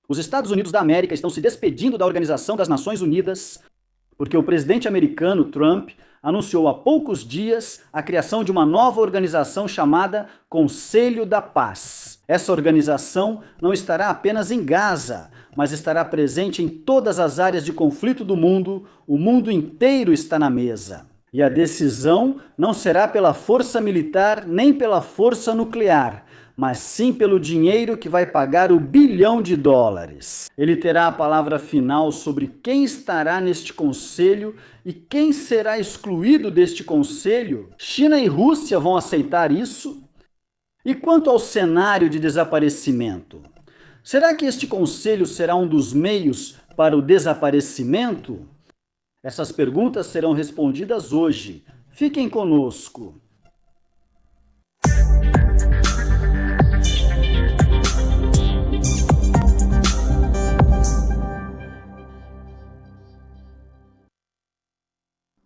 Os Estados Unidos da América estão se despedindo da Organização das Nações Unidas porque o presidente americano Trump anunciou há poucos dias a criação de uma nova organização chamada Conselho da Paz. Essa organização não estará apenas em Gaza, mas estará presente em todas as áreas de conflito do mundo. O mundo inteiro está na mesa. E a decisão não será pela força militar nem pela força nuclear, mas sim pelo dinheiro que vai pagar o US$ 1 bilhão. Ele terá a palavra final sobre quem estará neste conselho e quem será excluído deste conselho. China e Rússia vão aceitar isso? E quanto ao cenário de desaparecimento? Será que este conselho será um dos meios para o desaparecimento? Essas perguntas serão respondidas hoje. Fiquem conosco.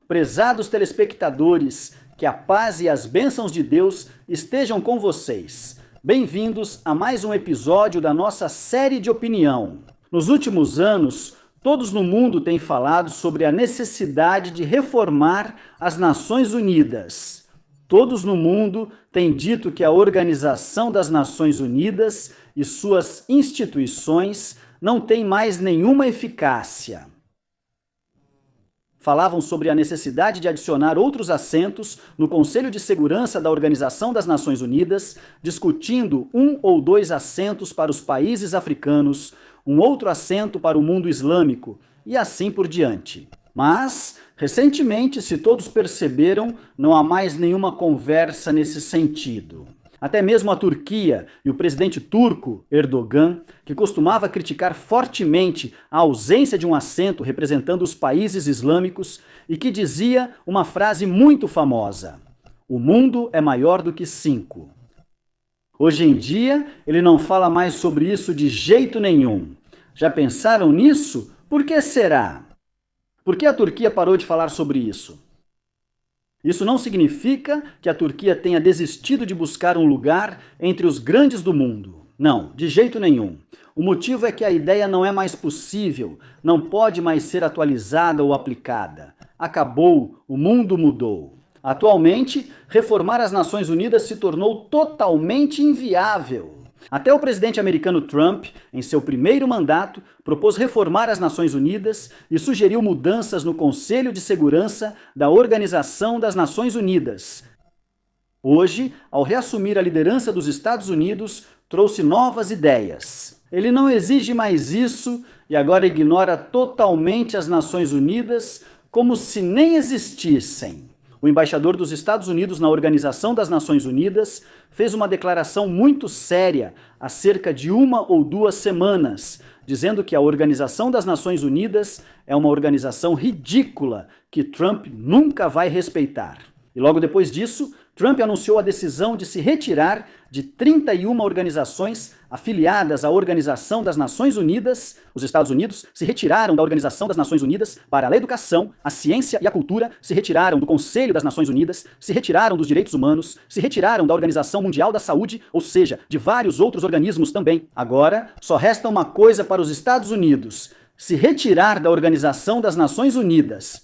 Prezados telespectadores, que a paz e as bênçãos de Deus estejam com vocês. Bem-vindos a mais um episódio da nossa série de opinião. Nos últimos anos, todos no mundo têm falado sobre a necessidade de reformar as Nações Unidas. Todos no mundo têm dito que a Organização das Nações Unidas e suas instituições não têm mais nenhuma eficácia. Falavam sobre a necessidade de adicionar outros assentos no Conselho de Segurança da Organização das Nações Unidas, discutindo 1 ou 2 assentos para os países africanos, um outro assento para o mundo islâmico, e assim por diante. Mas, recentemente, se todos perceberam, não há mais nenhuma conversa nesse sentido. Até mesmo a Turquia e o presidente turco, Erdogan, que costumava criticar fortemente a ausência de um assento representando os países islâmicos e que dizia uma frase muito famosa: "O mundo é maior do que 5". Hoje em dia, ele não fala mais sobre isso de jeito nenhum. Já pensaram nisso? Por que será? Por que a Turquia parou de falar sobre isso? Isso não significa que a Turquia tenha desistido de buscar um lugar entre os grandes do mundo. Não, de jeito nenhum. O motivo é que a ideia não é mais possível, não pode mais ser atualizada ou aplicada. Acabou, o mundo mudou. Atualmente, reformar as Nações Unidas se tornou totalmente inviável. Até o presidente americano Trump, em seu primeiro mandato, propôs reformar as Nações Unidas e sugeriu mudanças no Conselho de Segurança da Organização das Nações Unidas. Hoje, ao reassumir a liderança dos Estados Unidos, trouxe novas ideias. Ele não exige mais isso e agora ignora totalmente as Nações Unidas como se nem existissem. O embaixador dos Estados Unidos na Organização das Nações Unidas fez uma declaração muito séria há cerca de 1 ou 2 semanas, dizendo que a Organização das Nações Unidas é uma organização ridícula que Trump nunca vai respeitar. E logo depois disso, Trump anunciou a decisão de se retirar de 31 organizações afiliadas à Organização das Nações Unidas. Os Estados Unidos se retiraram da Organização das Nações Unidas para a educação, a ciência e a cultura, se retiraram do Conselho das Nações Unidas, se retiraram dos direitos humanos, se retiraram da Organização Mundial da Saúde, ou seja, de vários outros organismos também. Agora, só resta uma coisa para os Estados Unidos: se retirar da Organização das Nações Unidas.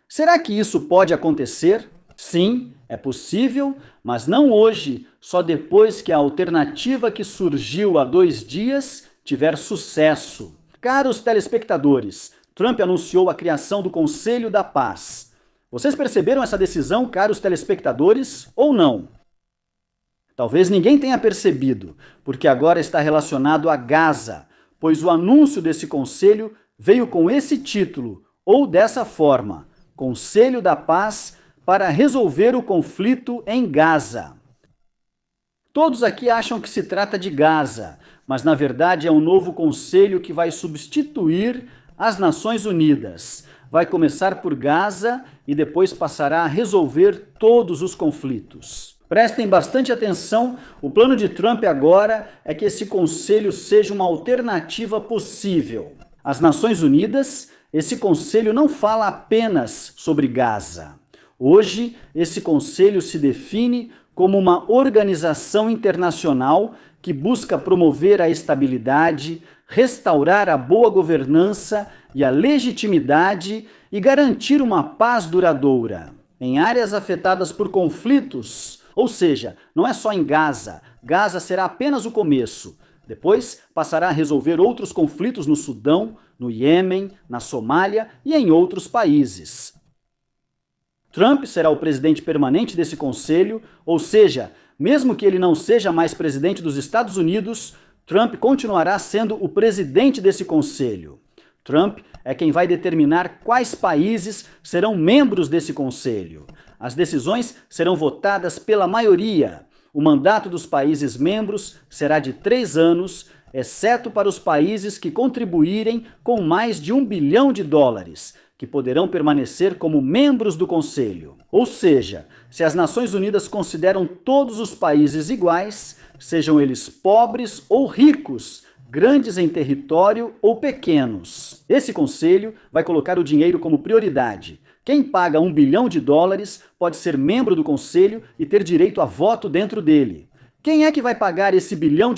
Será que isso pode acontecer? Sim, é possível, mas não hoje, só depois que a alternativa que surgiu há 2 dias tiver sucesso. Caros telespectadores, Trump anunciou a criação do Conselho da Paz. Vocês perceberam essa decisão, caros telespectadores, ou não? Talvez ninguém tenha percebido, porque agora está relacionado a Gaza, pois o anúncio desse conselho veio com esse título, ou dessa forma: Conselho da Paz para resolver o conflito em Gaza. Todos aqui acham que se trata de Gaza, mas na verdade é um novo conselho que vai substituir as Nações Unidas. Vai começar por Gaza e depois passará a resolver todos os conflitos. Prestem bastante atenção, o plano de Trump agora é que esse conselho seja uma alternativa possível. As Nações Unidas, esse conselho não fala apenas sobre Gaza. Hoje, esse conselho se define como uma organização internacional que busca promover a estabilidade, restaurar a boa governança e a legitimidade e garantir uma paz duradoura. Em áreas afetadas por conflitos, ou seja, não é só em Gaza. Gaza será apenas o começo. Depois passará a resolver outros conflitos no Sudão, no Iêmen, na Somália e em outros países. Trump será o presidente permanente desse conselho, ou seja, mesmo que ele não seja mais presidente dos Estados Unidos, Trump continuará sendo o presidente desse conselho. Trump é quem vai determinar quais países serão membros desse conselho. As decisões serão votadas pela maioria. O mandato dos países membros será de 3 anos, exceto para os países que contribuírem com mais de $1 bilhão, que poderão permanecer como membros do Conselho. Ou seja, se as Nações Unidas consideram todos os países iguais, sejam eles pobres ou ricos, grandes em território ou pequenos. Esse conselho vai colocar o dinheiro como prioridade. Quem paga $1 bilhão pode ser membro do conselho e ter direito a voto dentro dele. Quem é que vai pagar esse $1 bilhão?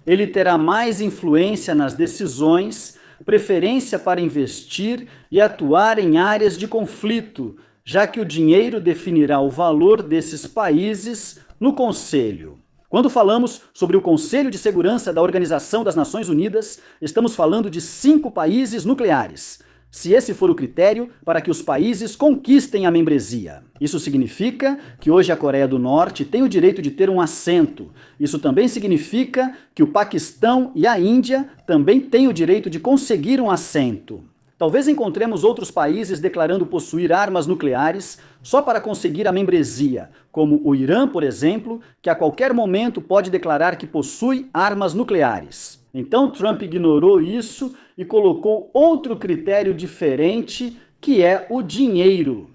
Ele terá mais influência nas decisões, preferência para investir e atuar em áreas de conflito, já que o dinheiro definirá o valor desses países no Conselho. Quando falamos sobre o Conselho de Segurança da Organização das Nações Unidas, estamos falando de 5 países nucleares, se esse for o critério para que os países conquistem a membresia. Isso significa que hoje a Coreia do Norte tem o direito de ter um assento. Isso também significa que o Paquistão e a Índia também têm o direito de conseguir um assento. Talvez encontremos outros países declarando possuir armas nucleares só para conseguir a membresia, como o Irã, por exemplo, que a qualquer momento pode declarar que possui armas nucleares. Então Trump ignorou isso e colocou outro critério diferente, que é o dinheiro.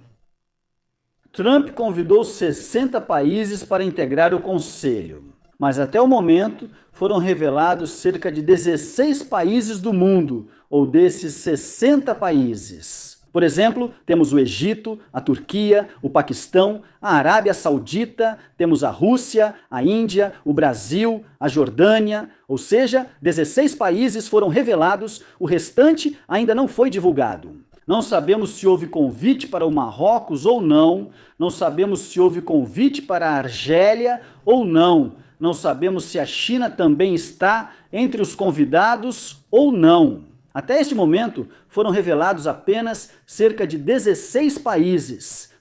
Trump convidou 60 países para integrar o Conselho, mas até o momento foram revelados cerca de 16 países do mundo, ou desses 60 países. Por exemplo, temos o Egito, a Turquia, o Paquistão, a Arábia Saudita, temos a Rússia, a Índia, o Brasil, a Jordânia, ou seja, 16 países foram revelados, o restante ainda não foi divulgado. Não sabemos se houve convite para o Marrocos ou não, não sabemos se houve convite para a Argélia ou não, não sabemos se a China também está entre os convidados ou não. Até este momento, foram revelados apenas cerca de 16 países.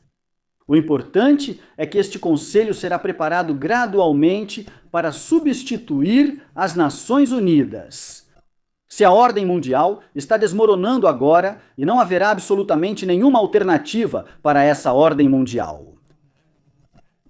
O importante é que este conselho será preparado gradualmente para substituir as Nações Unidas. Se a ordem mundial está desmoronando agora e não haverá absolutamente nenhuma alternativa para essa ordem mundial.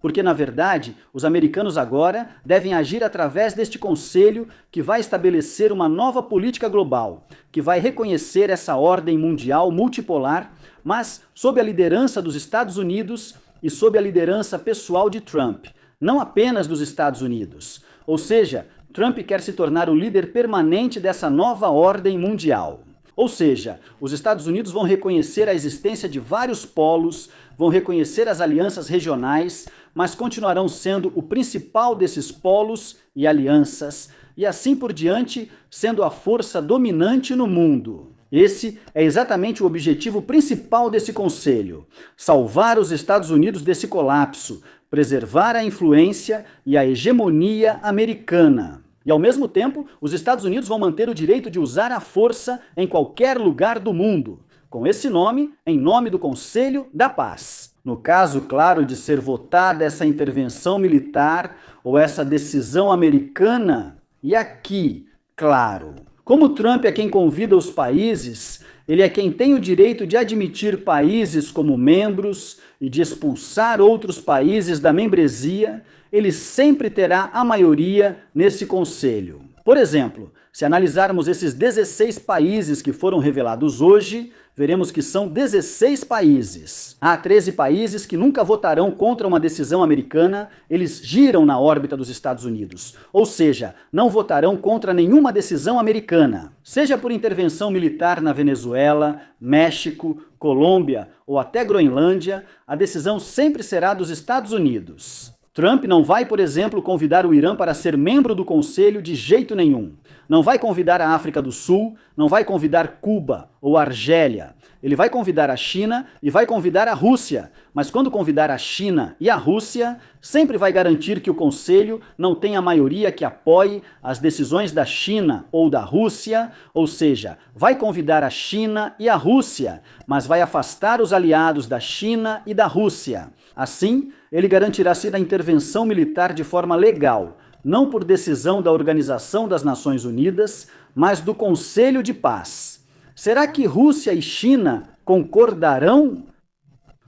Porque, na verdade, os americanos agora devem agir através deste conselho que vai estabelecer uma nova política global, que vai reconhecer essa ordem mundial multipolar, mas sob a liderança dos Estados Unidos e sob a liderança pessoal de Trump, não apenas dos Estados Unidos. Ou seja, Trump quer se tornar o líder permanente dessa nova ordem mundial. Ou seja, os Estados Unidos vão reconhecer a existência de vários polos, vão reconhecer as alianças regionais, mas continuarão sendo o principal desses polos e alianças, e assim por diante, sendo a força dominante no mundo. Esse é exatamente o objetivo principal desse conselho: salvar os Estados Unidos desse colapso, preservar a influência e a hegemonia americana. E, ao mesmo tempo, os Estados Unidos vão manter o direito de usar a força em qualquer lugar do mundo, com esse nome, em nome do Conselho da Paz. No caso, claro, de ser votada essa intervenção militar ou essa decisão americana, e aqui, claro, como Trump é quem convida os países, ele é quem tem o direito de admitir países como membros e de expulsar outros países da membresia, ele sempre terá a maioria nesse conselho. Por exemplo, se analisarmos esses 16 países que foram revelados hoje, veremos que são 16 países. Há 13 países que nunca votarão contra uma decisão americana, eles giram na órbita dos Estados Unidos. Ou seja, não votarão contra nenhuma decisão americana. Seja por intervenção militar na Venezuela, México, Colômbia ou até Groenlândia, a decisão sempre será dos Estados Unidos. Trump não vai, por exemplo, convidar o Irã para ser membro do Conselho de jeito nenhum. Não vai convidar a África do Sul, não vai convidar Cuba ou Argélia. Ele vai convidar a China e vai convidar a Rússia. Mas quando convidar a China e a Rússia, sempre vai garantir que o Conselho não tenha maioria que apoie as decisões da China ou da Rússia, ou seja, vai convidar a China e a Rússia, mas vai afastar os aliados da China e da Rússia. Assim, ele garantirá-se da intervenção militar de forma legal, não por decisão da Organização das Nações Unidas, mas do Conselho de Paz. Será que Rússia e China concordarão?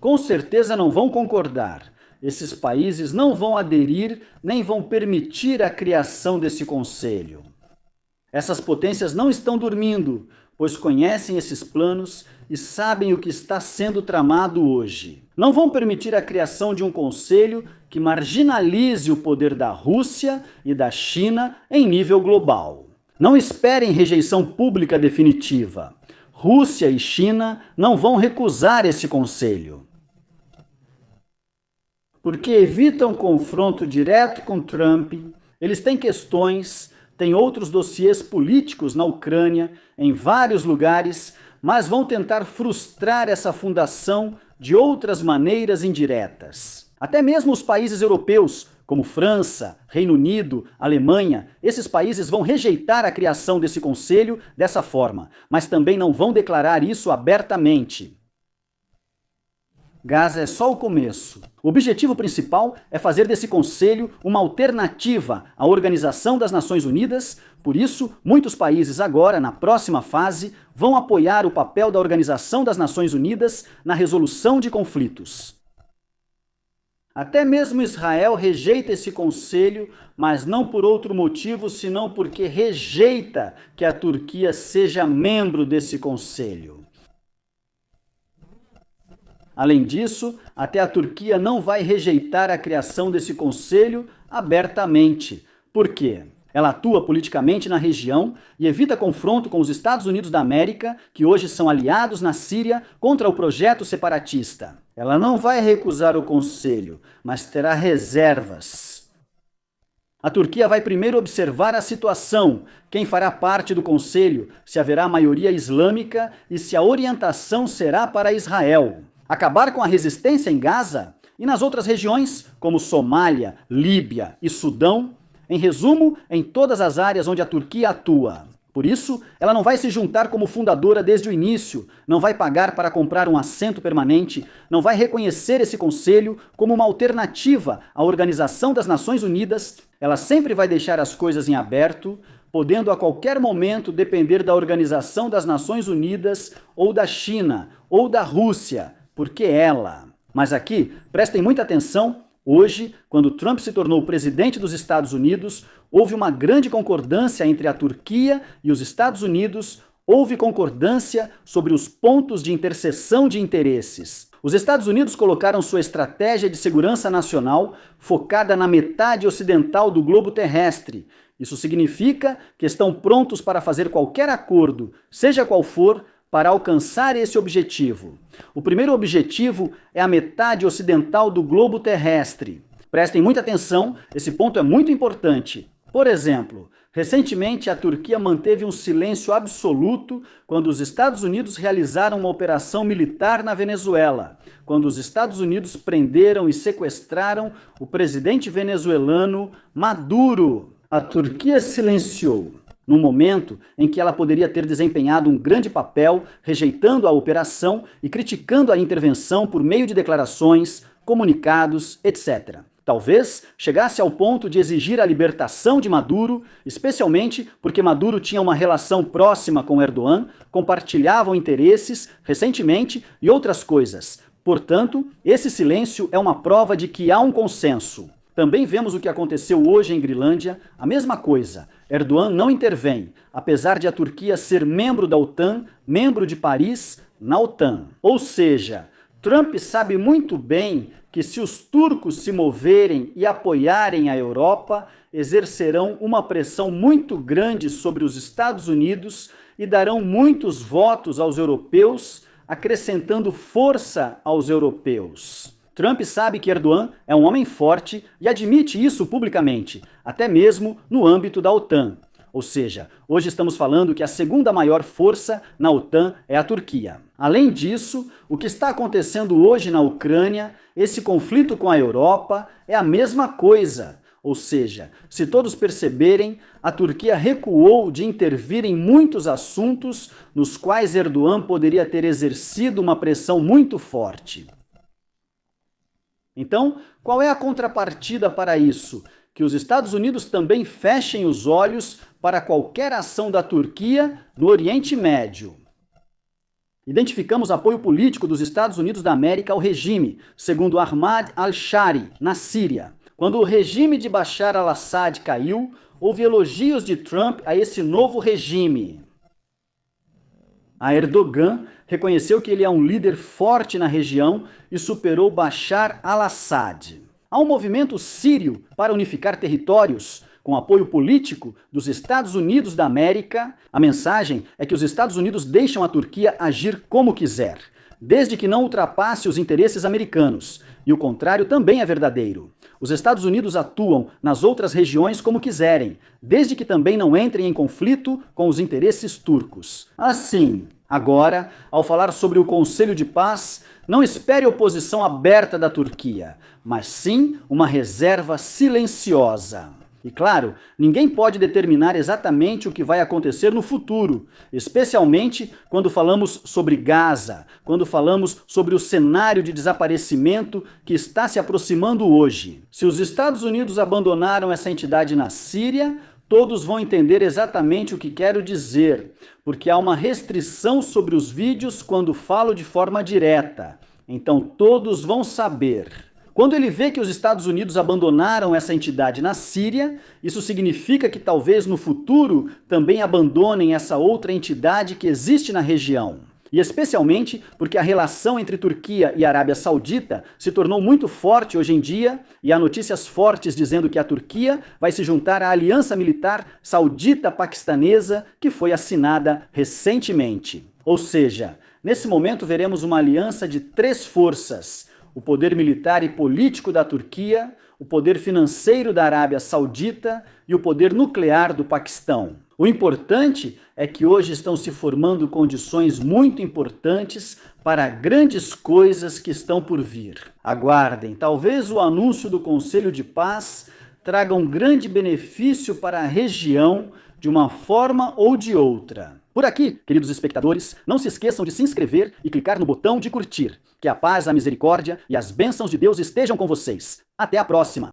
Com certeza não vão concordar. Esses países não vão aderir nem vão permitir a criação desse conselho. Essas potências não estão dormindo, pois conhecem esses planos e sabem o que está sendo tramado hoje. Não vão permitir a criação de um conselho que marginalize o poder da Rússia e da China em nível global. Não esperem rejeição pública definitiva. Rússia e China não vão recusar esse conselho. Porque evitam confronto direto com Trump, eles têm questões, têm outros dossiês políticos na Ucrânia, em vários lugares, mas vão tentar frustrar essa fundação de outras maneiras indiretas. Até mesmo os países europeus, como França, Reino Unido, Alemanha, esses países vão rejeitar a criação desse conselho dessa forma, mas também não vão declarar isso abertamente. Gaza é só o começo. O objetivo principal é fazer desse conselho uma alternativa à Organização das Nações Unidas. Por isso, muitos países agora, na próxima fase, vão apoiar o papel da Organização das Nações Unidas na resolução de conflitos. Até mesmo Israel rejeita esse conselho, mas não por outro motivo, senão porque rejeita que a Turquia seja membro desse conselho. Além disso, até a Turquia não vai rejeitar a criação desse conselho abertamente. Por quê? Ela atua politicamente na região e evita confronto com os Estados Unidos da América, que hoje são aliados na Síria contra o projeto separatista. Ela não vai recusar o conselho, mas terá reservas. A Turquia vai primeiro observar a situação, quem fará parte do conselho, se haverá maioria islâmica e se a orientação será para Israel. Acabar com a resistência em Gaza e nas outras regiões, como Somália, Líbia e Sudão, em resumo, em todas as áreas onde a Turquia atua. Por isso, ela não vai se juntar como fundadora desde o início, não vai pagar para comprar um assento permanente, não vai reconhecer esse conselho como uma alternativa à Organização das Nações Unidas, ela sempre vai deixar as coisas em aberto, podendo a qualquer momento depender da Organização das Nações Unidas ou da China ou da Rússia, porque ela. Mas aqui, prestem muita atenção, hoje, quando Trump se tornou presidente dos Estados Unidos, houve uma grande concordância entre a Turquia e os Estados Unidos, houve concordância sobre os pontos de interseção de interesses. Os Estados Unidos colocaram sua estratégia de segurança nacional focada na metade ocidental do globo terrestre. Isso significa que estão prontos para fazer qualquer acordo, seja qual for, para alcançar esse objetivo. O primeiro objetivo é a metade ocidental do globo terrestre. Prestem muita atenção, esse ponto é muito importante. Por exemplo, recentemente a Turquia manteve um silêncio absoluto quando os Estados Unidos realizaram uma operação militar na Venezuela, quando os Estados Unidos prenderam e sequestraram o presidente venezuelano Maduro. A Turquia silenciou no momento em que ela poderia ter desempenhado um grande papel, rejeitando a operação e criticando a intervenção por meio de declarações, comunicados, etc. Talvez chegasse ao ponto de exigir a libertação de Maduro, especialmente porque Maduro tinha uma relação próxima com Erdogan, compartilhavam interesses recentemente e outras coisas. Portanto, esse silêncio é uma prova de que há um consenso. Também vemos o que aconteceu hoje em Grilândia, a mesma coisa. Erdogan não intervém, apesar de a Turquia ser membro da OTAN, membro de Paris na OTAN. Ou seja, Trump sabe muito bem que se os turcos se moverem e apoiarem a Europa, exercerão uma pressão muito grande sobre os Estados Unidos e darão muitos votos aos europeus, acrescentando força aos europeus. Trump sabe que Erdogan é um homem forte e admite isso publicamente, até mesmo no âmbito da OTAN. Ou seja, hoje estamos falando que a segunda maior força na OTAN é a Turquia. Além disso, o que está acontecendo hoje na Ucrânia, esse conflito com a Europa, é a mesma coisa. Ou seja, se todos perceberem, a Turquia recuou de intervir em muitos assuntos nos quais Erdogan poderia ter exercido uma pressão muito forte. Então, qual é a contrapartida para isso? Que os Estados Unidos também fechem os olhos para qualquer ação da Turquia no Oriente Médio. Identificamos apoio político dos Estados Unidos da América ao regime, segundo Ahmad al-Shari, na Síria. Quando o regime de Bashar al-Assad caiu, houve elogios de Trump a esse novo regime. A Erdogan reconheceu que ele é um líder forte na região e superou Bashar al-Assad. Há um movimento sírio para unificar territórios, com apoio político dos Estados Unidos da América. A mensagem é que os Estados Unidos deixam a Turquia agir como quiser, desde que não ultrapasse os interesses americanos. E o contrário também é verdadeiro. Os Estados Unidos atuam nas outras regiões como quiserem, desde que também não entrem em conflito com os interesses turcos. Assim, agora, ao falar sobre o Conselho de Paz, não espere oposição aberta da Turquia, mas sim uma reserva silenciosa. E claro, ninguém pode determinar exatamente o que vai acontecer no futuro, especialmente quando falamos sobre Gaza, quando falamos sobre o cenário de desaparecimento que está se aproximando hoje. Se os Estados Unidos abandonaram essa entidade na Síria, todos vão entender exatamente o que quero dizer, porque há uma restrição sobre os vídeos quando falo de forma direta. Então todos vão saber. Quando ele vê que os Estados Unidos abandonaram essa entidade na Síria, isso significa que talvez no futuro também abandonem essa outra entidade que existe na região. E especialmente porque a relação entre Turquia e Arábia Saudita se tornou muito forte hoje em dia, e há notícias fortes dizendo que a Turquia vai se juntar à aliança militar saudita-paquistanesa que foi assinada recentemente. Ou seja, nesse momento veremos uma aliança de 3 forças: o poder militar e político da Turquia, o poder financeiro da Arábia Saudita e o poder nuclear do Paquistão. O importante é que hoje estão se formando condições muito importantes para grandes coisas que estão por vir. Aguardem, talvez o anúncio do Conselho de Paz traga um grande benefício para a região de uma forma ou de outra. Por aqui, queridos espectadores, não se esqueçam de se inscrever e clicar no botão de curtir. Que a paz, a misericórdia e as bênçãos de Deus estejam com vocês. Até a próxima!